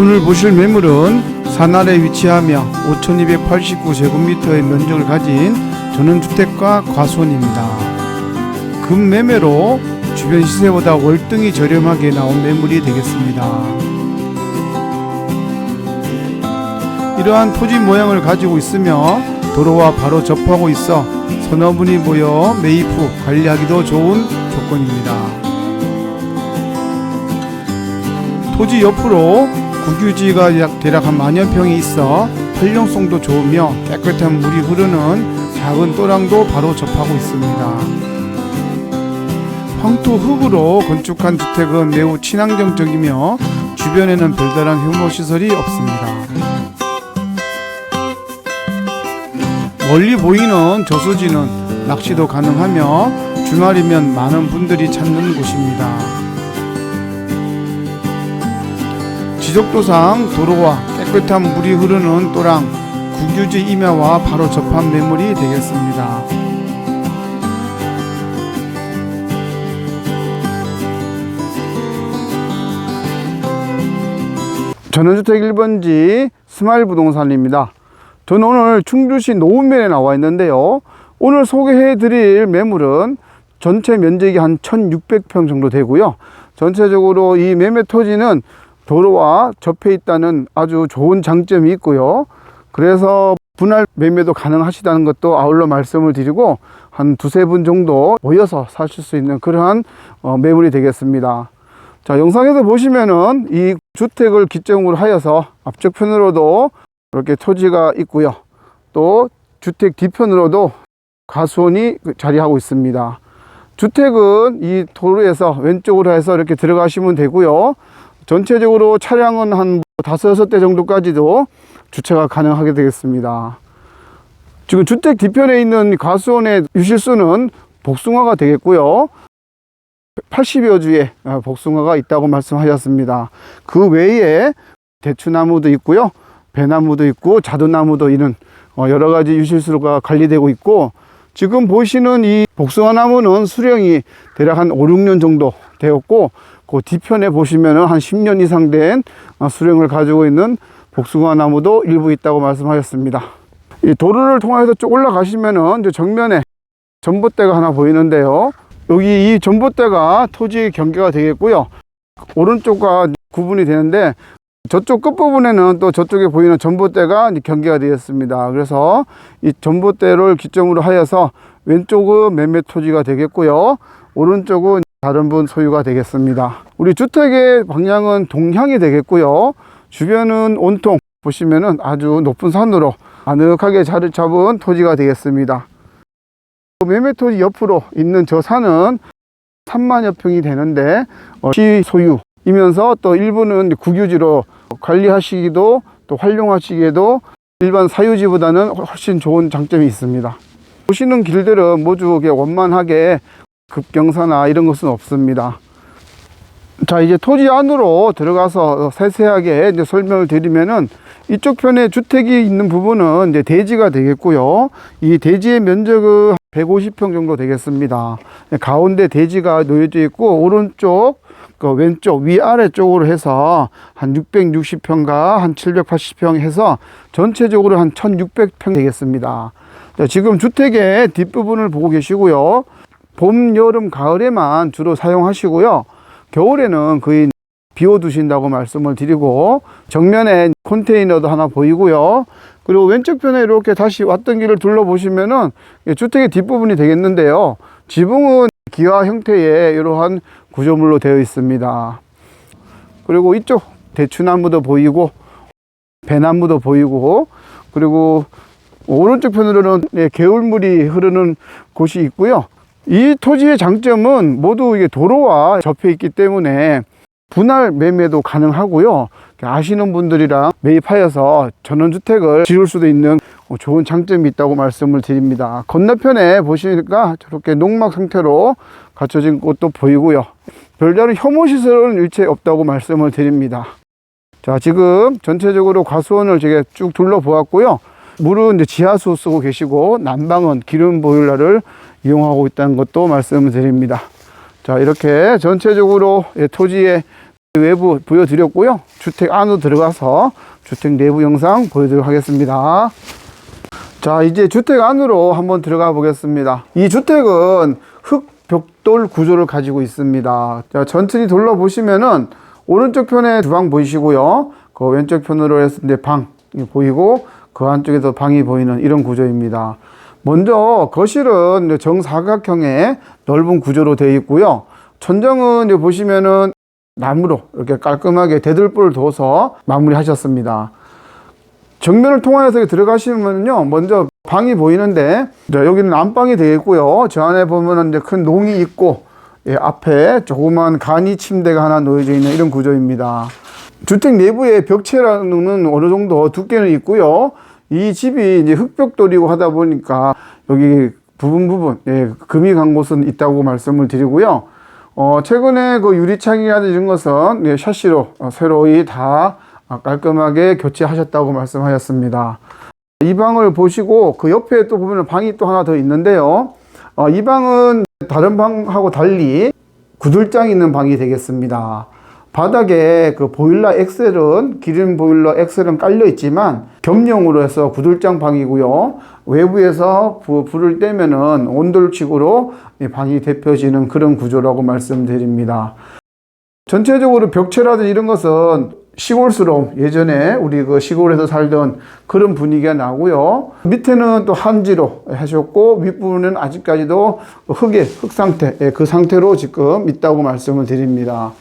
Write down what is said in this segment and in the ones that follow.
오늘 보실 매물은 산아래 위치하며 5289제곱미터의 면적을 가진 전원주택과 과수원입니다. 급매매로 주변 시세보다 월등히 저렴하게 나온 매물이 되겠습니다. 이러한 토지 모양을 가지고 있으며 도로와 바로 접하고 있어 서너 분이 모여 매입 후 관리하기도 좋은 조건입니다. 토지 옆으로 국유지가 대략 한 만여 평이 있어 활용성도 좋으며 깨끗한 물이 흐르는 작은 또랑도 바로 접하고 있습니다. 황토 흙으로 건축한 주택은 매우 친환경적이며 주변에는 별다른 혐오시설이 없습니다. 멀리 보이는 저수지는 낚시도 가능하며 주말이면 많은 분들이 찾는 곳입니다. 지적도상 도로와 깨끗한 물이 흐르는 또랑 국유지 임야와 바로 접한 매물이 되겠습니다. 전원주택 1번지 스마일 부동산입니다. 저는 오늘 충주시 노원면에 나와 있는데요. 오늘 소개해 드릴 매물은 전체 면적이 한 1600평 정도 되고요. 전체적으로 이 매매 토지는 도로와 접해 있다는 아주 좋은 장점이 있고요. 그래서 분할 매매도 가능하시다는 것도 아울러 말씀을 드리고 한 두세 분 정도 모여서 사실 수 있는 그러한 매물이 되겠습니다. 자, 영상에서 보시면은 이 주택을 기점으로 하여서 앞쪽 편으로도 이렇게 토지가 있고요. 또 주택 뒤편으로도 가수원이 자리하고 있습니다. 주택은 이 도로에서 왼쪽으로 해서 이렇게 들어가시면 되고요. 전체적으로 차량은 한 5-6대 정도까지도 주차가 가능하게 되겠습니다. 지금 주택 뒤편에 있는 가수원의 유실수는 복숭아가 되겠고요. 80여 주의 복숭아가 있다고 말씀하셨습니다. 그 외에 대추나무도 있고요. 배나무도 있고 자두나무도 있는 여러 가지 유실수가 관리되고 있고, 지금 보시는 이 복숭아 나무는 수령이 대략 한 5-6년 정도 되었고, 그 뒤편에 보시면은 한 10년 이상 된 수령을 가지고 있는 복숭아 나무도 일부 있다고 말씀하셨습니다. 이 도로를 통해서 쭉 올라가시면은 이제 정면에 전봇대가 하나 보이는데요. 여기 이 전봇대가 토지 경계가 되겠고요. 오른쪽과 구분이 되는데 저쪽 끝부분에는 또 저쪽에 보이는 전봇대가 경계가 되겠습니다. 그래서 이 전봇대를 기점으로 하여서 왼쪽은 매매 토지가 되겠고요. 오른쪽은 다른 분 소유가 되겠습니다. 우리 주택의 방향은 동향이 되겠고요. 주변은 온통 보시면은 아주 높은 산으로 아늑하게 자리 잡은 토지가 되겠습니다. 매매 토지 옆으로 있는 저 산은 3만여 평이 되는데 시 소유이면서 또 일부는 국유지로 관리하시기도 또 활용하시기에도 일반 사유지보다는 훨씬 좋은 장점이 있습니다. 보시는 길들은 모두 원만하게 급경사나 이런 것은 없습니다. 자, 이제 토지 안으로 들어가서 세세하게 이제 설명을 드리면은 이쪽 편에 주택이 있는 부분은 이제 대지가 되겠고요. 이 대지의 면적은 150평 정도 되겠습니다. 가운데 대지가 놓여져 있고, 오른쪽 왼쪽 위아래 쪽으로 해서 한 660평과 한 780평 해서 전체적으로 한 1600평 되겠습니다. 자, 지금 주택의 뒷부분을 보고 계시고요. 봄, 여름, 가을에만 주로 사용하시고요. 겨울에는 거의 비워두신다고 말씀을 드리고, 정면에 컨테이너도 하나 보이고요. 그리고 왼쪽 편에 이렇게 다시 왔던 길을 둘러보시면은 주택의 뒷부분이 되겠는데요. 지붕은 기와 형태의 이러한 구조물로 되어 있습니다. 그리고 이쪽 대추나무도 보이고 배나무도 보이고, 그리고 오른쪽 편으로는 개울물이 흐르는 곳이 있고요. 이 토지의 장점은 모두 이게 도로와 접해 있기 때문에 분할 매매도 가능하고요. 아시는 분들이랑 매입하여서 전원주택을 지을 수도 있는 좋은 장점이 있다고 말씀을 드립니다. 건너편에 보시니까 저렇게 농막 상태로 갖춰진 곳도 보이고요. 별다른 혐오시설은 일체 없다고 말씀을 드립니다. 자, 지금 전체적으로 과수원을 제가 쭉 둘러보았고요. 물은 이제 지하수 쓰고 계시고, 난방은 기름 보일러를 이용하고 있다는 것도 말씀을 드립니다. 자, 이렇게 전체적으로 토지의 외부 보여드렸고요. 주택 안으로 들어가서 주택 내부 영상 보여드리도록 하겠습니다. 자, 이제 주택 안으로 한번 들어가 보겠습니다. 이 주택은 흙벽돌 구조를 가지고 있습니다. 자, 천천히 둘러보시면은 오른쪽 편에 주방 보이시고요. 그 왼쪽 편으로 해서 이제 방이 보이고 그 안쪽에도 방이 보이는 이런 구조입니다. 먼저 거실은 정사각형의 넓은 구조로 되어 있고요. 천정은 이제 보시면은 나무로 이렇게 깔끔하게 대들보를 둬서 마무리하셨습니다. 정면을 통해서 들어가시면요, 먼저 방이 보이는데, 여기는 안방이 되어 있고요. 저 안에 보면은 이제 큰 농이 있고, 예, 앞에 조그만 간이 침대가 하나 놓여져 있는 이런 구조입니다. 주택 내부에 벽체라는 어느 정도 두께는 있고요. 이 집이 이제 흙벽돌이고 하다 보니까 여기 부분, 예, 금이 간 곳은 있다고 말씀을 드리고요. 최근에 그 유리창이라든지 이런 것은 예, 샤시로 새로이 다 깔끔하게 교체하셨다고 말씀하셨습니다. 이 방을 보시고 그 옆에 또 보면 방이 또 하나 더 있는데요. 이 방은 다른 방하고 달리 구들장이 있는 방이 되겠습니다. 바닥에 그 보일러 엑셀은, 기름 보일러 엑셀은 깔려 있지만 겸용으로 해서 구들장 방이고요. 외부에서 불을 떼면은 온돌식으로 방이 데펴지는 그런 구조라고 말씀드립니다. 전체적으로 벽체라든지 이런 것은 시골스러움, 예전에 우리 그 시골에서 살던 그런 분위기가 나고요. 밑에는 또 한지로 하셨고 윗부분은 아직까지도 흙 상태, 그 상태로 지금 있다고 말씀을 드립니다.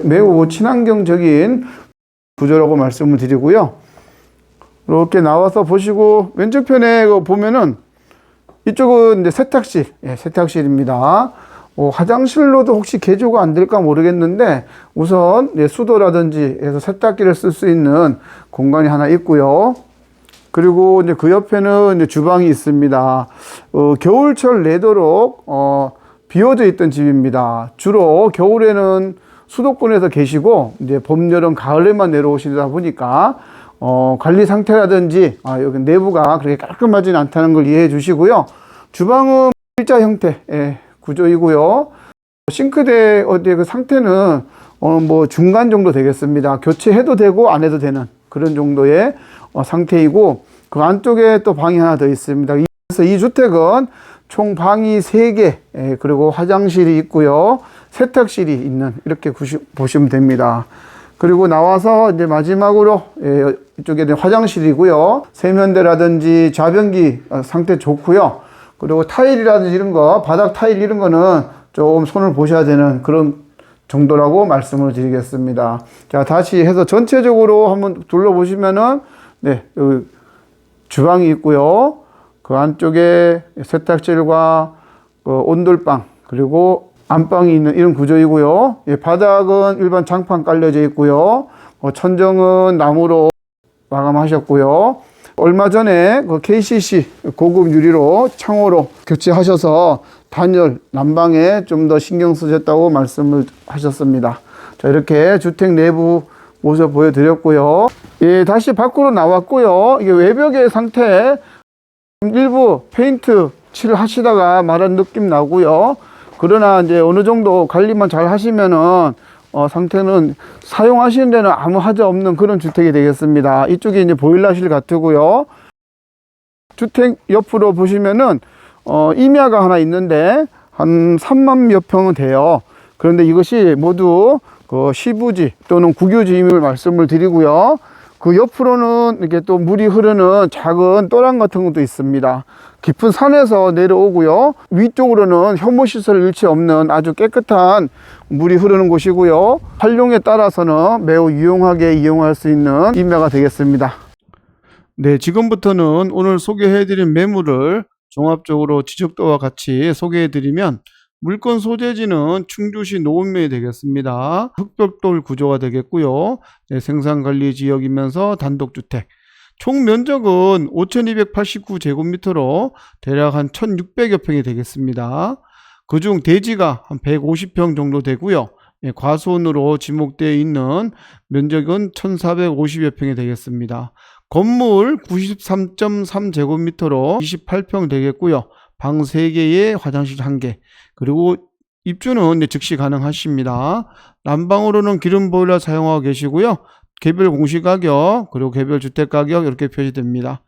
매우 친환경적인 구조라고 말씀을 드리고요. 이렇게 나와서 보시고 왼쪽 편에 보면은 이쪽은 이제 세탁실, 세탁실입니다. 화장실로도 혹시 개조가 안 될까 모르겠는데 우선 수도라든지 해서 세탁기를 쓸 수 있는 공간이 하나 있고요. 그리고 이제 그 옆에는 이제 주방이 있습니다. 겨울철 내도록 비워져 있던 집입니다. 주로 겨울에는 수도권에서 계시고 이제 봄, 여름, 가을에만 내려오시다 보니까 관리 상태라든지 여기 내부가 그렇게 깔끔하진 않다는 걸 이해해 주시고요. 주방은 일자 형태 구조이고요. 싱크대 그 상태는 뭐 중간 정도 되겠습니다. 교체해도 되고 안 해도 되는 그런 정도의 상태이고 그 안쪽에 또 방이 하나 더 있습니다. 그래서 이 주택은 총 방이 3개, 그리고 화장실이 있고요. 세탁실이 있는 이렇게 보시면 됩니다. 그리고 나와서 이제 마지막으로 이쪽에 화장실이고요. 세면대라든지 좌변기 상태 좋고요. 그리고 타일이라든지 이런 거, 바닥 타일 이런 거는 좀 손을 보셔야 되는 그런 정도라고 말씀을 드리겠습니다. 자, 다시 해서 전체적으로 한번 둘러보시면은, 여기 주방이 있고요. 그 안쪽에 세탁실과 온돌방, 그리고 안방이 있는 이런 구조이고요. 바닥은 일반 장판 깔려져 있고요. 천정은 나무로 마감하셨고요. 얼마 전에 그 KCC 고급 유리로 창호로 교체하셔서 단열, 난방에 좀 더 신경 쓰셨다고 말씀을 하셨습니다. 자, 이렇게 주택 내부 모습 보여드렸고요. 예, 다시 밖으로 나왔고요. 이게 외벽의 상태, 일부 페인트 칠 하시다가 마른 느낌 나고요. 그러나 이제 어느 정도 관리만 잘 하시면은 상태는 사용하시는 데는 아무 하자 없는 그런 주택이 되겠습니다. 이쪽이 이제 보일러실 같고요. 주택 옆으로 보시면은 임야가 하나 있는데 한 3만여 평은 돼요. 그런데 이것이 모두 그 시부지 또는 국유지임을 말씀을 드리고요. 그 옆으로는 이렇게 또 물이 흐르는 작은 또랑 같은 것도 있습니다. 깊은 산에서 내려오고요. 위쪽으로는 혐오시설 일체 없는 아주 깨끗한 물이 흐르는 곳이고요. 활용에 따라서는 매우 유용하게 이용할 수 있는 임야가 되겠습니다. 네, 지금부터는 오늘 소개해드린 매물을 종합적으로 지적도와 같이 소개해드리면 물건 소재지는 충주시 노원면이 되겠습니다. 흙벽돌 구조가 되겠고요. 네, 생산관리 지역이면서 단독주택. 총 면적은 5289제곱미터로 대략 한 1600여 평이 되겠습니다. 그중 대지가 한 150평 정도 되고요. 예, 과수원으로 지목되어 있는 면적은 1450여 평이 되겠습니다. 건물 93.3제곱미터로 28평 되겠고요. 방 3개에 화장실 1개, 그리고 입주는 이제 즉시 가능하십니다. 난방으로는 기름 보일러 사용하고 계시고요. 개별 공시가격 그리고 개별 주택가격 이렇게 표시됩니다.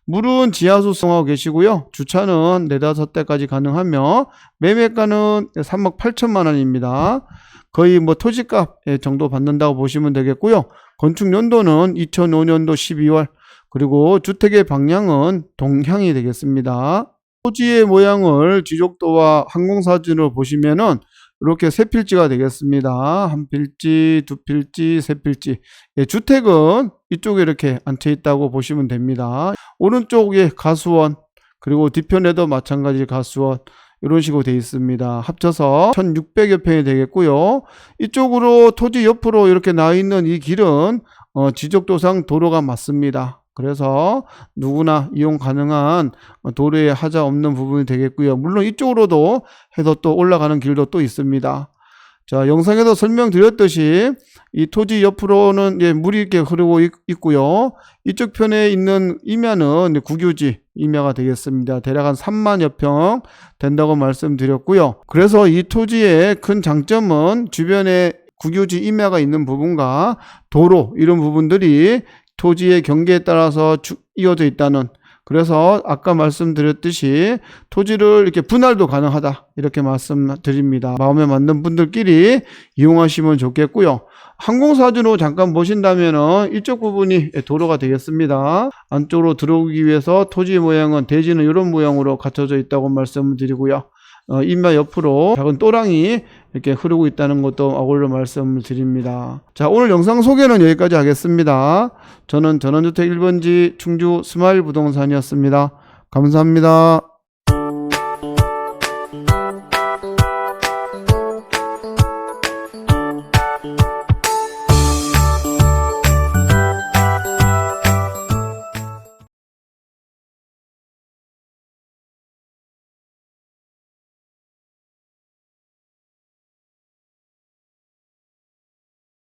물은 지하수 사용하고 계시고요. 주차는 4-5대까지 가능하며 매매가는 3억 8천만 원입니다. 거의 뭐 토지값 정도 받는다고 보시면 되겠고요. 건축 연도는 2005년도 12월 그리고 주택의 방향은 동향이 되겠습니다. 토지의 모양을 지적도와 항공사진으로 보시면은 이렇게 세 필지가 되겠습니다. 한 필지, 두 필지, 세 필지. 주택은 이쪽에 이렇게 앉혀 있다고 보시면 됩니다. 오른쪽에 가수원, 그리고 뒤편에도 마찬가지 가수원, 이런 식으로 되어 있습니다. 합쳐서 1600여 평이 되겠고요. 이쪽으로 토지 옆으로 이렇게 나 있는 이 길은 지적도상 도로가 맞습니다. 그래서 누구나 이용 가능한 도로에 하자 없는 부분이 되겠고요. 물론 이쪽으로도 해서 또 올라가는 길도 또 있습니다. 자, 영상에서 설명드렸듯이 이 토지 옆으로는 이제 물이 이렇게 흐르고 있고요. 이쪽 편에 있는 임야는 국유지 임야가 되겠습니다. 대략 한 3만여 평 된다고 말씀드렸고요. 그래서 이 토지의 큰 장점은 주변에 국유지 임야가 있는 부분과 도로 이런 부분들이 토지의 경계에 따라서 쭉 이어져 있다는, 그래서 아까 말씀드렸듯이 토지를 이렇게 분할도 가능하다 이렇게 말씀드립니다. 마음에 맞는 분들끼리 이용하시면 좋겠고요. 항공사진으로 잠깐 보신다면은 이쪽 부분이 도로가 되겠습니다. 안쪽으로 들어오기 위해서 토지 모양은 대지는 이런 모양으로 갖춰져 있다고 말씀을 드리고요. 임야 옆으로 작은 또랑이 이렇게 흐르고 있다는 것도 어울려 말씀을 드립니다. 자, 오늘 영상 소개는 여기까지 하겠습니다. 저는 전원주택 1번지 충주 스마일 부동산이었습니다. 감사합니다.